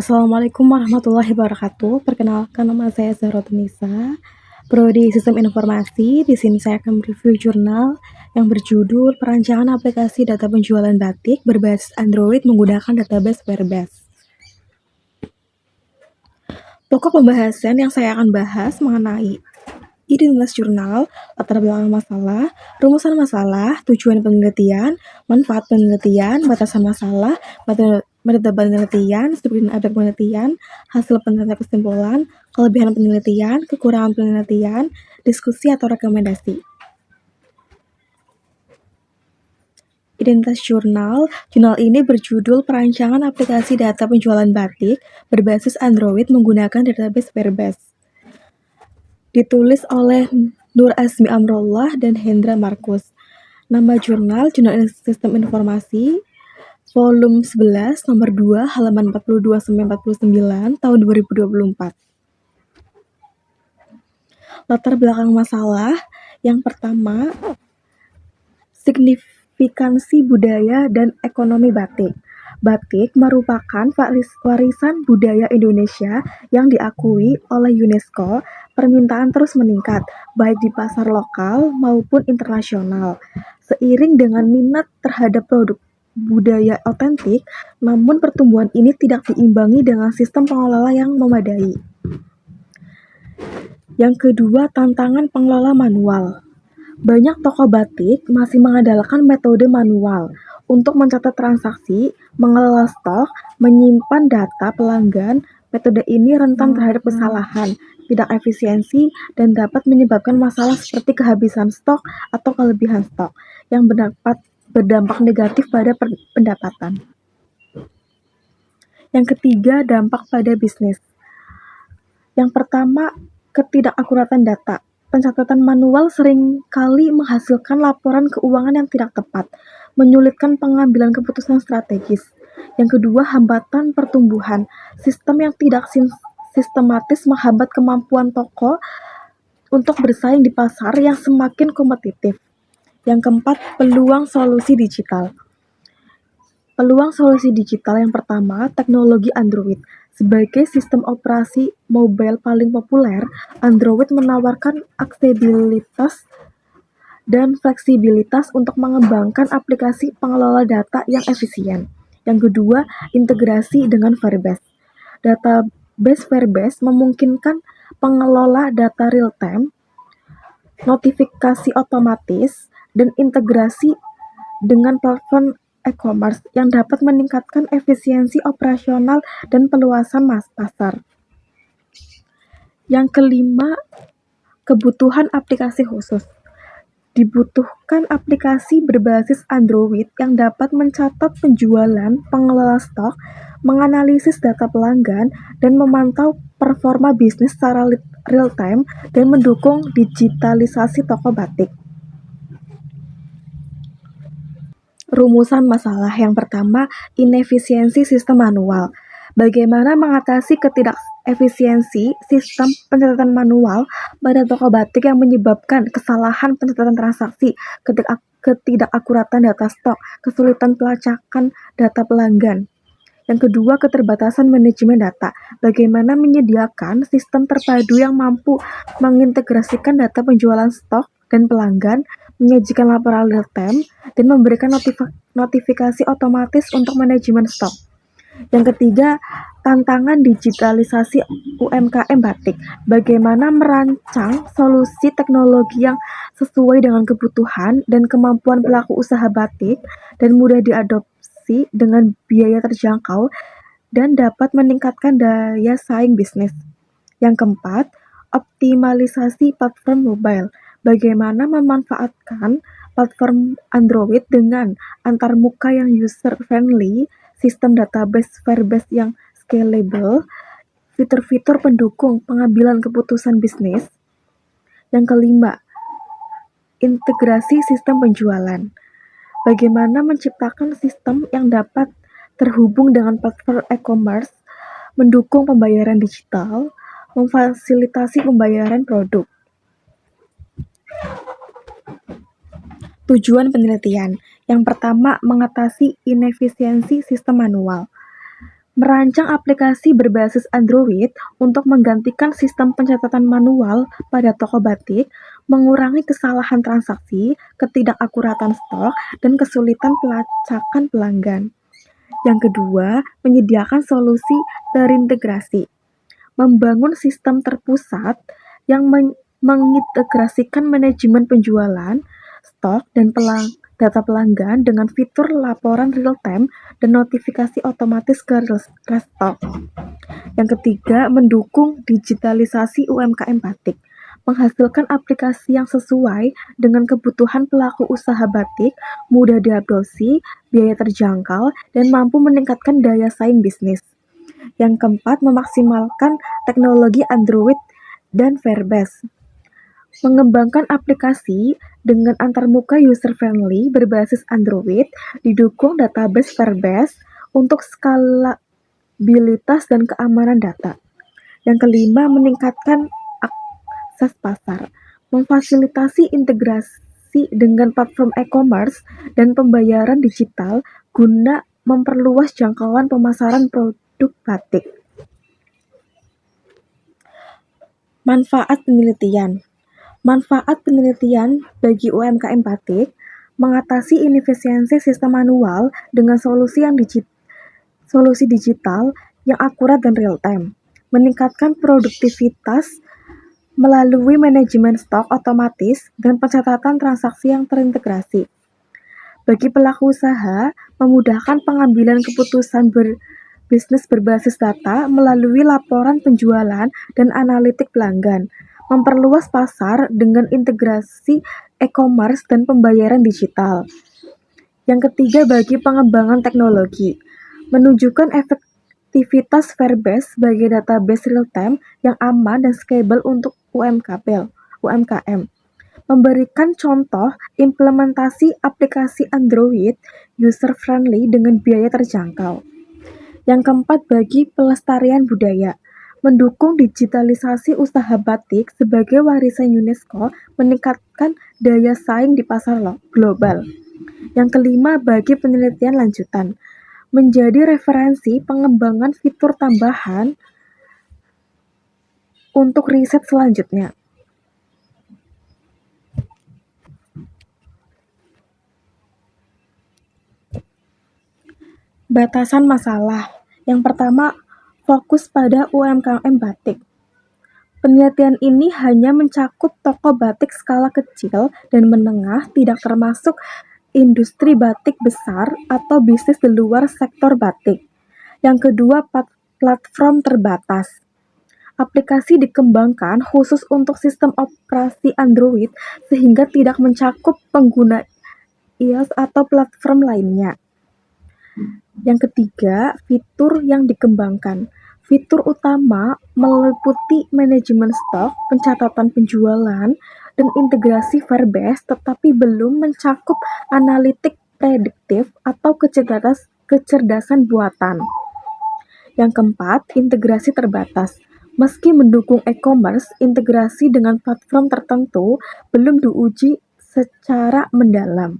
Assalamualaikum warahmatullahi wabarakatuh. Perkenalkan, nama saya Zahra Tunisa, prodi Sistem Informasi. Di sini saya akan mereview jurnal yang berjudul Perancangan Aplikasi Data Penjualan Batik Berbasis Android Menggunakan Database Firebase. Pokok pembahasan yang saya akan bahas mengenai identitas jurnal, latar belakang masalah, rumusan masalah, tujuan penelitian, manfaat penelitian, batasan masalah, metode penelitian, struktur aspek penelitian, hasil penelitian kesimpulan, kelebihan penelitian, kekurangan penelitian, diskusi atau rekomendasi. Identitas jurnal ini berjudul Perancangan Aplikasi Data Penjualan Batik Berbasis Android Menggunakan Database Firebase. Ditulis oleh Nur Azmi Amrullah dan Hendra Markus. Nama jurnal Sistem Informasi, volume 11, nomor 2, halaman 42-49, tahun 2024. Latar belakang masalah, yang pertama, signifikansi budaya dan ekonomi batik. Batik merupakan warisan budaya Indonesia yang diakui oleh UNESCO. Permintaan terus meningkat, baik di pasar lokal maupun internasional. Seiring dengan minat terhadap produk budaya otentik, namun pertumbuhan ini tidak diimbangi dengan sistem pengelola yang memadai. Yang kedua, tantangan pengelola manual. Banyak toko batik masih mengandalkan metode manual untuk mencatat transaksi, mengelola stok, menyimpan data pelanggan. Metode ini rentan terhadap kesalahan, tidak efisiensi, dan dapat menyebabkan masalah seperti kehabisan stok atau kelebihan stok yang berdampak negatif pada pendapatan. Yang ketiga, dampak pada bisnis. Yang pertama, ketidakakuratan data. Pencatatan manual seringkali menghasilkan laporan keuangan yang tidak tepat, menyulitkan pengambilan keputusan strategis. Yang kedua, hambatan pertumbuhan. Sistem yang tidak sistematis menghambat kemampuan toko untuk bersaing di pasar yang semakin kompetitif. Yang keempat, peluang solusi digital. Peluang solusi digital yang pertama, teknologi Android. Sebagai sistem operasi mobile paling populer, Android menawarkan aksesibilitas dan fleksibilitas untuk mengembangkan aplikasi pengelola data yang efisien. Yang kedua, integrasi dengan Firebase. Database Firebase memungkinkan pengelola data real-time, notifikasi otomatis, dan integrasi dengan platform e-commerce yang dapat meningkatkan efisiensi operasional dan peluasan pasar. Yang kelima, kebutuhan aplikasi khusus. Dibutuhkan aplikasi berbasis Android yang dapat mencatat penjualan, pengelola stok, menganalisis data pelanggan, dan memantau performa bisnis secara real-time dan mendukung digitalisasi toko batik. Rumusan masalah yang pertama, inefisiensi sistem manual. Bagaimana mengatasi ketidakefisiensi sistem pencatatan manual pada toko batik yang menyebabkan kesalahan pencatatan transaksi, ketidakakuratan data stok, kesulitan pelacakan data pelanggan. Yang kedua, keterbatasan manajemen data. Bagaimana menyediakan sistem terpadu yang mampu mengintegrasikan data penjualan stok dan pelanggan, menyajikan laporan real-time, dan memberikan notifikasi otomatis untuk manajemen stok. Yang ketiga, tantangan digitalisasi UMKM batik. Bagaimana merancang solusi teknologi yang sesuai dengan kebutuhan dan kemampuan pelaku usaha batik dan mudah diadopsi dengan biaya terjangkau dan dapat meningkatkan daya saing bisnis. Yang keempat, optimalisasi platform mobile. Bagaimana memanfaatkan platform Android dengan antarmuka yang user-friendly, sistem database Firebase yang scalable, fitur-fitur pendukung pengambilan keputusan bisnis. Yang kelima, integrasi sistem penjualan. Bagaimana menciptakan sistem yang dapat terhubung dengan platform e-commerce, mendukung pembayaran digital, memfasilitasi pembayaran produk. Tujuan penelitian. Yang pertama, mengatasi inefisiensi sistem manual. Merancang aplikasi berbasis Android untuk menggantikan sistem pencatatan manual pada toko batik, mengurangi kesalahan transaksi, ketidakakuratan stok, dan kesulitan pelacakan pelanggan. Yang kedua, menyediakan solusi terintegrasi. Membangun sistem terpusat yang mengintegrasikan manajemen penjualan, stok, dan data pelanggan dengan fitur laporan real-time dan notifikasi otomatis ke restock. Yang ketiga, mendukung digitalisasi UMKM batik. Menghasilkan aplikasi yang sesuai dengan kebutuhan pelaku usaha batik, mudah diadopsi, biaya terjangkau, dan mampu meningkatkan daya saing bisnis. Yang keempat, memaksimalkan teknologi Android dan Firebase. Mengembangkan aplikasi dengan antarmuka user-friendly berbasis Android, didukung database Firebase untuk skalabilitas dan keamanan data. Yang kelima, meningkatkan akses pasar. Memfasilitasi integrasi dengan platform e-commerce dan pembayaran digital guna memperluas jangkauan pemasaran produk batik. Manfaat penelitian. Manfaat penelitian bagi UMKM batik mengatasi inefisiensi sistem manual dengan solusi digital yang akurat dan real time, meningkatkan produktivitas melalui manajemen stok otomatis dan pencatatan transaksi yang terintegrasi. Bagi pelaku usaha, memudahkan pengambilan keputusan bisnis berbasis data melalui laporan penjualan dan analitik pelanggan, memperluas pasar dengan integrasi e-commerce dan pembayaran digital. Yang ketiga, bagi pengembangan teknologi, menunjukkan efektivitas Firebase sebagai database real-time yang aman dan scalable untuk UMKM. Memberikan contoh implementasi aplikasi Android user-friendly dengan biaya terjangkau. Yang keempat, bagi pelestarian budaya, mendukung digitalisasi usaha batik sebagai warisan UNESCO, meningkatkan daya saing di pasar global. Yang kelima, bagi penelitian lanjutan, menjadi referensi pengembangan fitur tambahan untuk riset selanjutnya. Batasan masalah. Yang pertama, fokus pada UMKM batik. Penelitian ini hanya mencakup toko batik skala kecil dan menengah, tidak termasuk industri batik besar atau bisnis di luar sektor batik. Yang kedua, platform terbatas. Aplikasi dikembangkan khusus untuk sistem operasi Android sehingga tidak mencakup pengguna iOS atau platform lainnya. Yang ketiga, fitur yang dikembangkan. Fitur utama meliputi manajemen stok, pencatatan penjualan, dan integrasi Firebase, tetapi belum mencakup analitik prediktif atau kecerdasan buatan. Yang keempat, integrasi terbatas. Meski mendukung e-commerce, integrasi dengan platform tertentu belum diuji secara mendalam.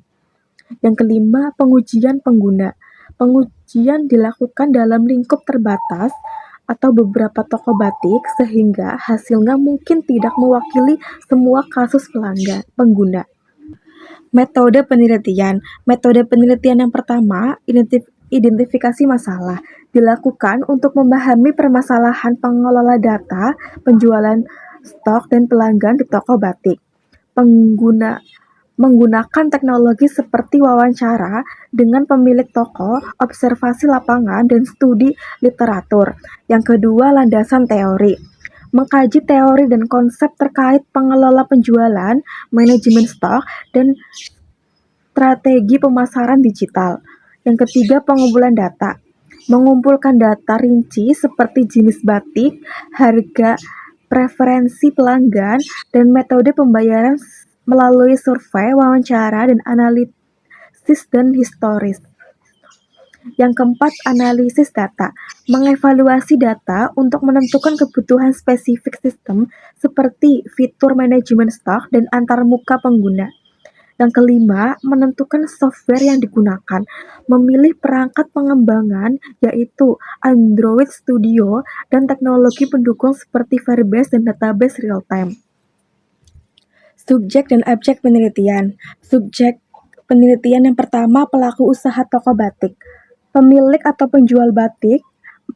Yang kelima, pengujian pengguna. Pengujian dilakukan dalam lingkup terbatas atau beberapa toko batik sehingga hasilnya mungkin tidak mewakili semua kasus pengguna. Metode penelitian. Metode penelitian yang pertama, identifikasi masalah. Dilakukan untuk memahami permasalahan pengelola data, penjualan stok, dan pelanggan di toko batik. Menggunakan teknologi seperti wawancara dengan pemilik toko, observasi lapangan, dan studi literatur. Yang kedua, landasan teori. Mengkaji teori dan konsep terkait pengelola penjualan, manajemen stok, dan strategi pemasaran digital. Yang ketiga, pengumpulan data. Mengumpulkan data rinci seperti jenis batik, harga, preferensi pelanggan, dan metode pembayaran melalui survei, wawancara, dan analisis dan historis. Yang keempat, analisis data. Mengevaluasi data untuk menentukan kebutuhan spesifik sistem seperti fitur manajemen stok dan antarmuka pengguna. Yang kelima, menentukan software yang digunakan. Memilih perangkat pengembangan yaitu Android Studio dan teknologi pendukung seperti Firebase dan database real-time. Subjek dan objek penelitian. Subjek penelitian yang pertama, pelaku usaha toko batik. Pemilik atau penjual batik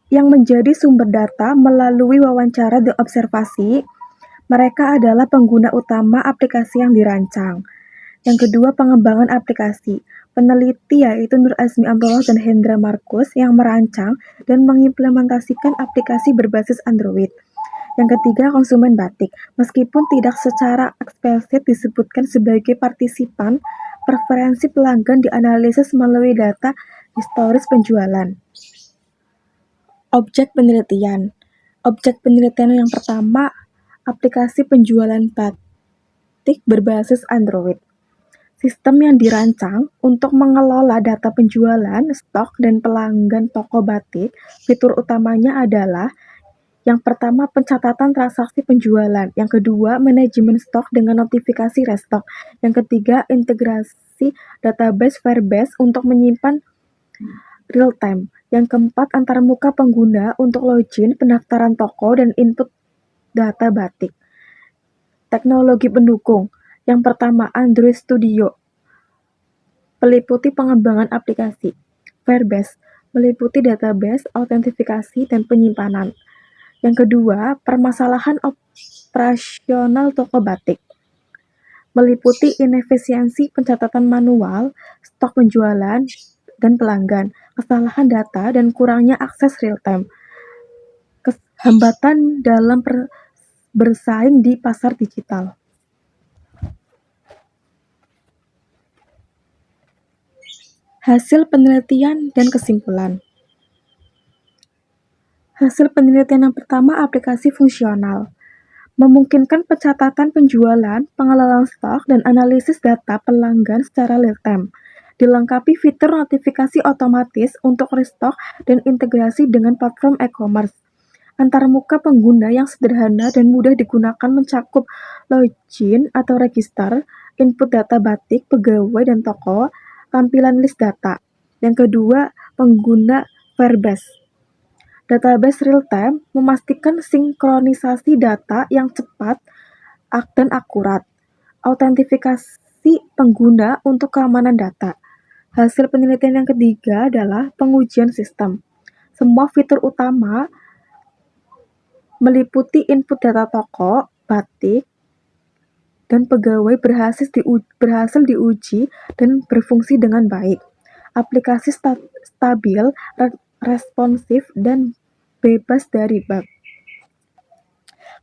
yang menjadi sumber data melalui wawancara dan observasi. Mereka adalah pengguna utama aplikasi yang dirancang. Yang kedua, pengembangan aplikasi. Peneliti yaitu Nur Azmi Amrullah dan Hendra Markus yang merancang dan mengimplementasikan aplikasi berbasis Android. Yang ketiga, konsumen batik. Meskipun tidak secara eksplisit disebutkan sebagai partisipan, preferensi pelanggan dianalisis melalui data historis penjualan. Objek penelitian. Objek penelitian yang pertama, aplikasi penjualan batik berbasis Android. Sistem yang dirancang untuk mengelola data penjualan, stok, dan pelanggan toko batik. Fitur utamanya adalah yang pertama, pencatatan transaksi penjualan. Yang kedua, manajemen stok dengan notifikasi restock. Yang ketiga, integrasi database Firebase untuk menyimpan real time. Yang keempat, antarmuka pengguna untuk login, pendaftaran toko, dan input data batik. Teknologi pendukung. Yang pertama, Android Studio. Meliputi pengembangan aplikasi. Firebase. Meliputi database, autentifikasi, dan penyimpanan. Yang kedua, permasalahan operasional toko batik. Meliputi inefisiensi pencatatan manual, stok penjualan, dan pelanggan, kesalahan data, dan kurangnya akses real-time. Hambatan dalam bersaing di pasar digital. Hasil penelitian dan kesimpulan. Hasil penelitian yang pertama, aplikasi fungsional. Memungkinkan pencatatan penjualan, pengelolaan stok, dan analisis data pelanggan secara real-time. Dilengkapi fitur notifikasi otomatis untuk restock dan integrasi dengan platform e-commerce. Antarmuka pengguna yang sederhana dan mudah digunakan mencakup login atau register, input data batik, pegawai, dan toko, tampilan list data. Yang kedua, pengguna Firebase. Database real-time memastikan sinkronisasi data yang cepat dan akurat. Autentifikasi pengguna untuk keamanan data. Hasil penelitian yang ketiga adalah pengujian sistem. Semua fitur utama meliputi input data toko, batik, dan pegawai berhasil diuji dan berfungsi dengan baik. Aplikasi stabil, responsif, dan bebas dari bug.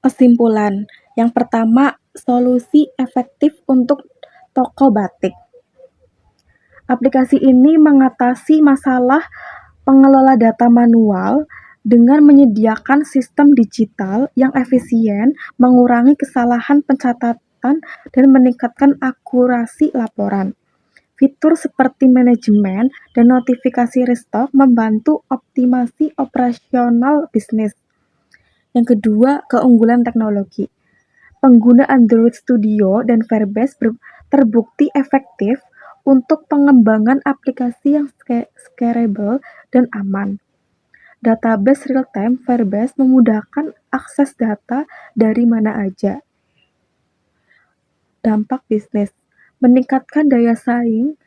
Kesimpulan. Yang pertama, solusi efektif untuk toko batik. Aplikasi ini mengatasi masalah pengelola data manual dengan menyediakan sistem digital yang efisien, mengurangi kesalahan pencatatan, dan meningkatkan akurasi laporan. Fitur seperti manajemen dan notifikasi restock membantu optimasi operasional bisnis. Yang kedua, keunggulan teknologi. Pengguna Android Studio dan Firebase terbukti efektif untuk pengembangan aplikasi yang scalable dan aman. Database real-time Firebase memudahkan akses data dari mana aja. Dampak bisnis. Meningkatkan daya saing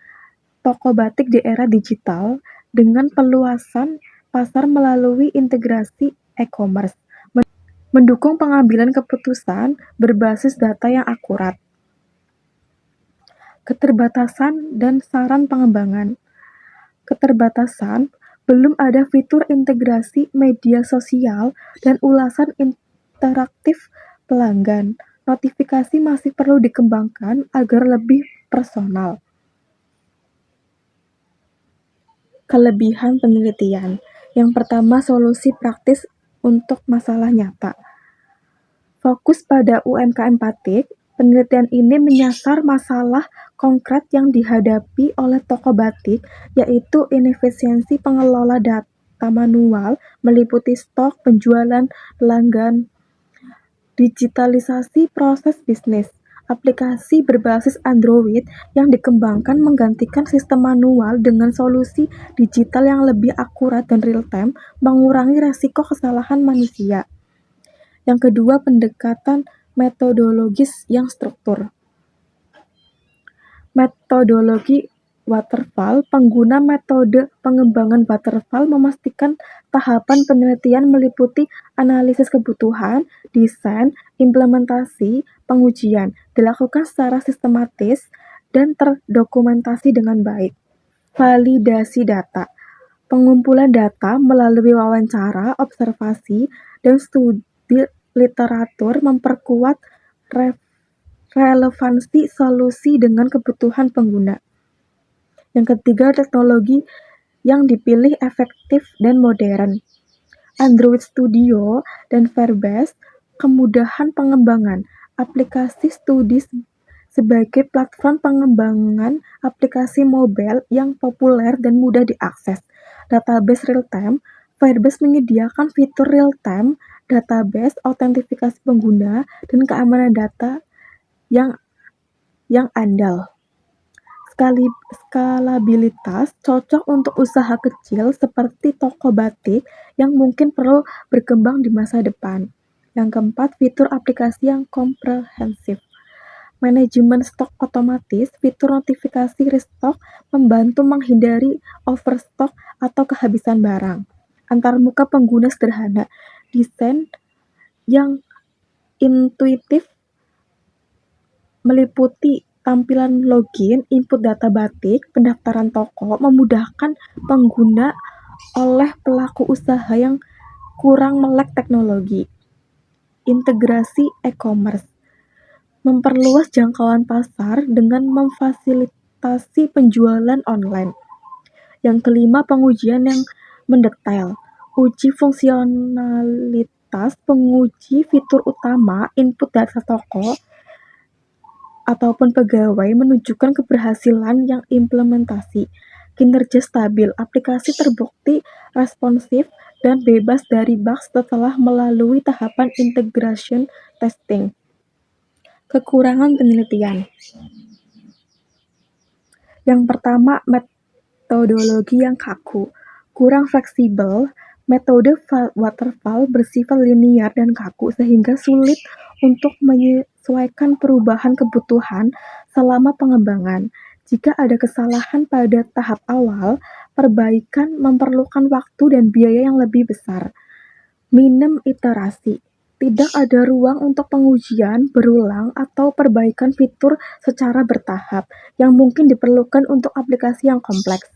toko batik di era digital dengan peluasan pasar melalui integrasi e-commerce. Mendukung pengambilan keputusan berbasis data yang akurat. Keterbatasan dan saran pengembangan. Keterbatasan, belum ada fitur integrasi media sosial dan ulasan interaktif pelanggan. Notifikasi masih perlu dikembangkan agar lebih personal. Kelebihan penelitian. Yang pertama, solusi praktis untuk masalah nyata. Fokus pada UMKM batik, penelitian ini menyasar masalah konkret yang dihadapi oleh toko batik, yaitu inefisiensi pengelola data manual, meliputi stok, penjualan, pelanggan, digitalisasi proses bisnis, Aplikasi berbasis Android yang dikembangkan menggantikan sistem manual dengan solusi digital yang lebih akurat dan real-time, mengurangi resiko kesalahan manusia. Yang kedua, pendekatan metodologis yang struktur. Metodologi waterfall. Pengguna metode pengembangan waterfall memastikan tahapan penelitian meliputi analisis kebutuhan, desain, implementasi, pengujian, dilakukan secara sistematis dan terdokumentasi dengan baik. Validasi data. Pengumpulan data melalui wawancara, observasi, dan studi literatur memperkuat relevansi solusi dengan kebutuhan pengguna. Yang ketiga, teknologi yang dipilih efektif dan modern. Android Studio dan Firebase, kemudahan pengembangan. Aplikasi studi sebagai platform pengembangan aplikasi mobile yang populer dan mudah diakses. Database real-time. Firebase menyediakan fitur real-time database, autentifikasi pengguna, dan keamanan data yang andal. Skalabilitas cocok untuk usaha kecil seperti toko batik yang mungkin perlu berkembang di masa depan. Yang keempat, fitur aplikasi yang komprehensif. Manajemen stok otomatis, fitur notifikasi restock membantu menghindari overstock atau kehabisan barang. Antarmuka pengguna sederhana, desain yang intuitif meliputi tampilan login, input data batik, pendaftaran toko, memudahkan pengguna oleh pelaku usaha yang kurang melek teknologi. Integrasi e-commerce. Memperluas jangkauan pasar dengan memfasilitasi penjualan online. Yang kelima, pengujian yang mendetail. Uji fungsionalitas, penguji fitur utama, input data toko, ataupun pegawai menunjukkan keberhasilan yang implementasi. Kinerja stabil, aplikasi terbukti responsif dan bebas dari bug setelah melalui tahapan integration testing. Kekurangan penelitian. Yang pertama, metodologi yang kaku, kurang fleksibel. Metode waterfall bersifat linear dan kaku sehingga sulit untuk menyesuaikan perubahan kebutuhan selama pengembangan. Jika ada kesalahan pada tahap awal, perbaikan memerlukan waktu dan biaya yang lebih besar. Minim iterasi. Tidak ada ruang untuk pengujian berulang atau perbaikan fitur secara bertahap yang mungkin diperlukan untuk aplikasi yang kompleks.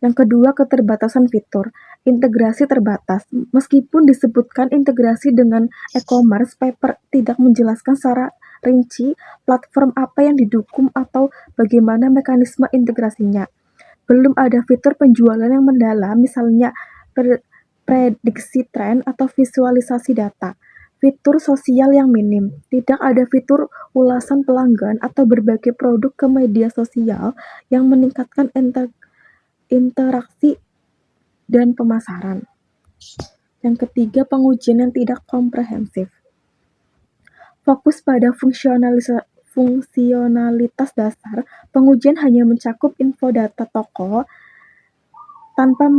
Yang kedua, keterbatasan fitur. Integrasi terbatas. Meskipun disebutkan integrasi dengan e-commerce, paper tidak menjelaskan secara rinci platform apa yang didukung atau bagaimana mekanisme integrasinya. Belum ada fitur penjualan yang mendalam, misalnya prediksi tren atau visualisasi data. Fitur sosial yang minim. Tidak ada fitur ulasan pelanggan atau berbagi produk ke media sosial yang meningkatkan interaksi dan pemasaran. Yang ketiga, pengujian yang tidak komprehensif. Fokus pada fungsionalitas dasar, pengujian hanya mencakup info data toko tanpa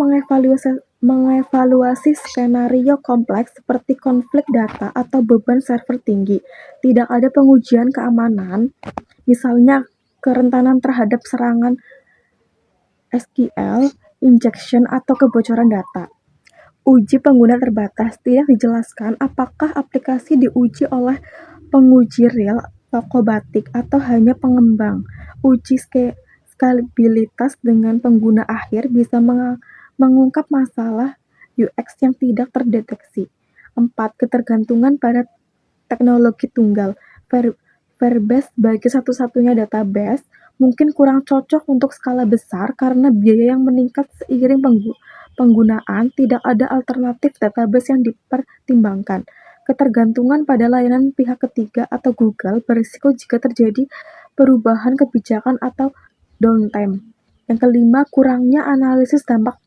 mengevaluasi skenario kompleks seperti konflik data atau beban server tinggi. Tidak ada pengujian keamanan, misalnya kerentanan terhadap serangan SQL, injection, atau kebocoran data. Uji pengguna terbatas. Tidak dijelaskan apakah aplikasi diuji oleh penguji real toko batik atau hanya pengembang. Uji skalabilitas dengan pengguna akhir bisa mengungkap masalah UX yang tidak terdeteksi. 4. Ketergantungan pada teknologi tunggal. Firebase sebagai satu-satunya database mungkin kurang cocok untuk skala besar karena biaya yang meningkat seiring penggunaan. Tidak ada alternatif database yang dipertimbangkan. Ketergantungan pada layanan pihak ketiga atau Google berisiko jika terjadi perubahan kebijakan atau downtime. Yang kelima, kurangnya analisis dampak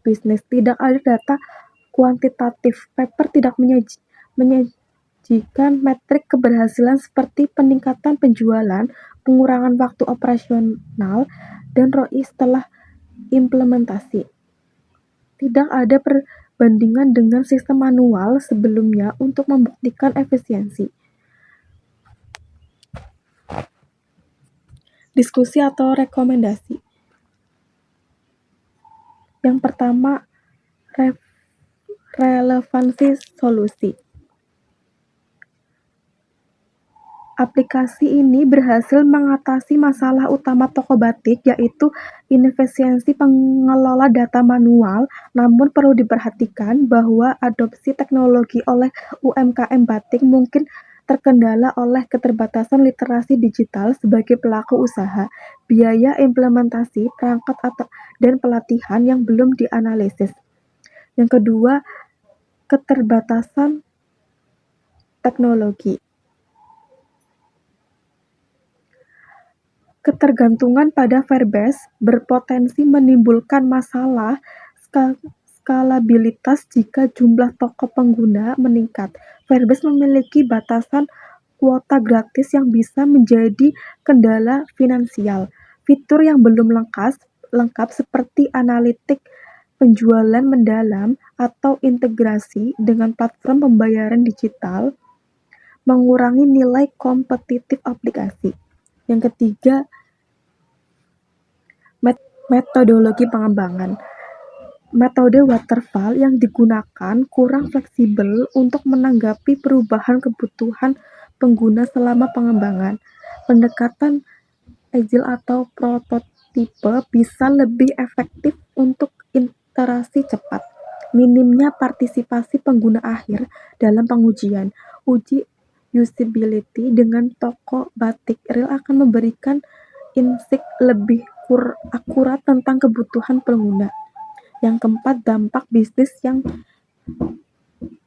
bisnis. Tidak ada data kuantitatif. Paper tidak mengujikan metrik keberhasilan seperti peningkatan penjualan, pengurangan waktu operasional, dan ROI setelah implementasi. Tidak ada perbandingan dengan sistem manual sebelumnya untuk membuktikan efisiensi. Diskusi atau rekomendasi. Yang pertama, relevansi solusi. Aplikasi ini berhasil mengatasi masalah utama toko batik, yaitu inefisiensi pengelola data manual, namun perlu diperhatikan bahwa adopsi teknologi oleh UMKM batik mungkin terkendala oleh keterbatasan literasi digital sebagai pelaku usaha, biaya implementasi, perangkat dan pelatihan yang belum dianalisis. Yang kedua, keterbatasan teknologi. Ketergantungan pada Firebase berpotensi menimbulkan masalah skalabilitas jika jumlah toko pengguna meningkat. Firebase memiliki batasan kuota gratis yang bisa menjadi kendala finansial. Fitur yang belum lengkap seperti analitik penjualan mendalam atau integrasi dengan platform pembayaran digital mengurangi nilai kompetitif aplikasi. Yang ketiga, metodologi pengembangan. Metode waterfall yang digunakan kurang fleksibel untuk menanggapi perubahan kebutuhan pengguna selama pengembangan. Pendekatan agile atau prototipe bisa lebih efektif untuk iterasi cepat. Minimnya partisipasi pengguna akhir dalam pengujian. Uji usability dengan toko batik real akan memberikan insight lebih akurat tentang kebutuhan pengguna. Yang keempat, dampak bisnis yang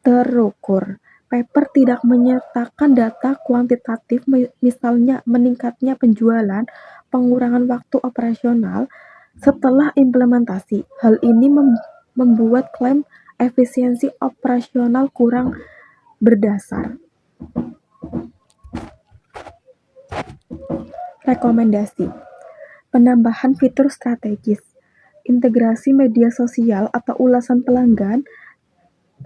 terukur. Paper tidak menyertakan data kuantitatif, misalnya meningkatnya penjualan, pengurangan waktu operasional setelah implementasi. Hal ini membuat klaim efisiensi operasional kurang berdasar. Rekomendasi. Penambahan fitur strategis. Integrasi media sosial atau ulasan pelanggan.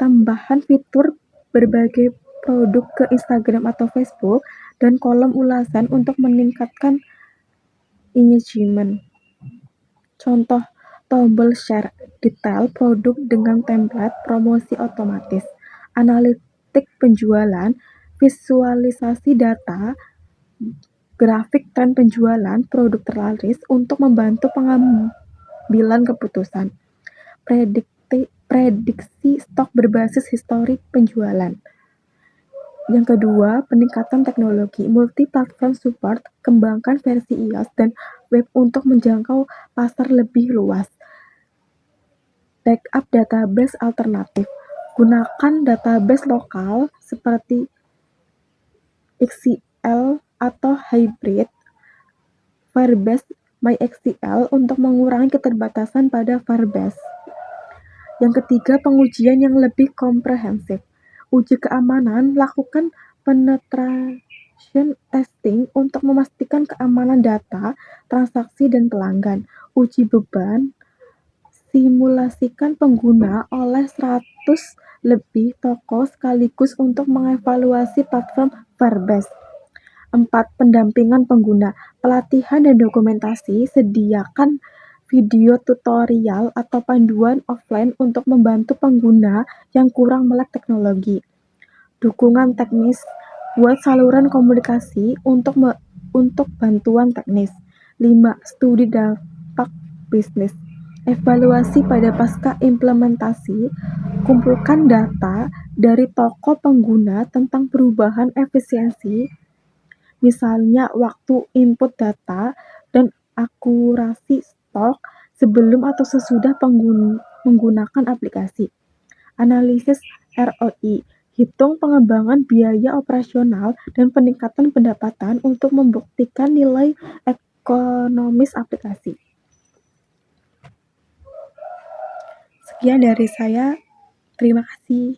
Tambahan fitur berbagai produk ke Instagram atau Facebook, dan kolom ulasan untuk meningkatkan engagement. Contoh, tombol share detail produk dengan template promosi otomatis. Analitik penjualan, visualisasi data, grafik tren penjualan produk terlaris untuk membantu pengambilan keputusan. Prediksi stok berbasis histori penjualan. Yang kedua, peningkatan teknologi, multi-platform support, kembangkan versi iOS dan web untuk menjangkau pasar lebih luas. Backup database alternatif, gunakan database lokal seperti XCL atau hybrid Firebase MySQL untuk mengurangi keterbatasan pada Firebase. Yang ketiga, pengujian yang lebih komprehensif. Uji keamanan, lakukan penetration testing untuk memastikan keamanan data, transaksi, dan pelanggan. Uji beban, simulasikan pengguna oleh 100 lebih toko sekaligus untuk mengevaluasi platform Firebase. 4. Pendampingan pengguna, pelatihan dan dokumentasi, sediakan video tutorial atau panduan offline untuk membantu pengguna yang kurang melek teknologi. Dukungan teknis, buat saluran komunikasi untuk bantuan teknis. 5. Studi dampak bisnis, evaluasi pada pasca implementasi, kumpulkan data dari toko pengguna tentang perubahan efisiensi, misalnya waktu input data dan akurasi stok sebelum atau sesudah menggunakan aplikasi. Analisis ROI, hitung pengembangan biaya operasional dan peningkatan pendapatan untuk membuktikan nilai ekonomis aplikasi. Sekian dari saya, terima kasih.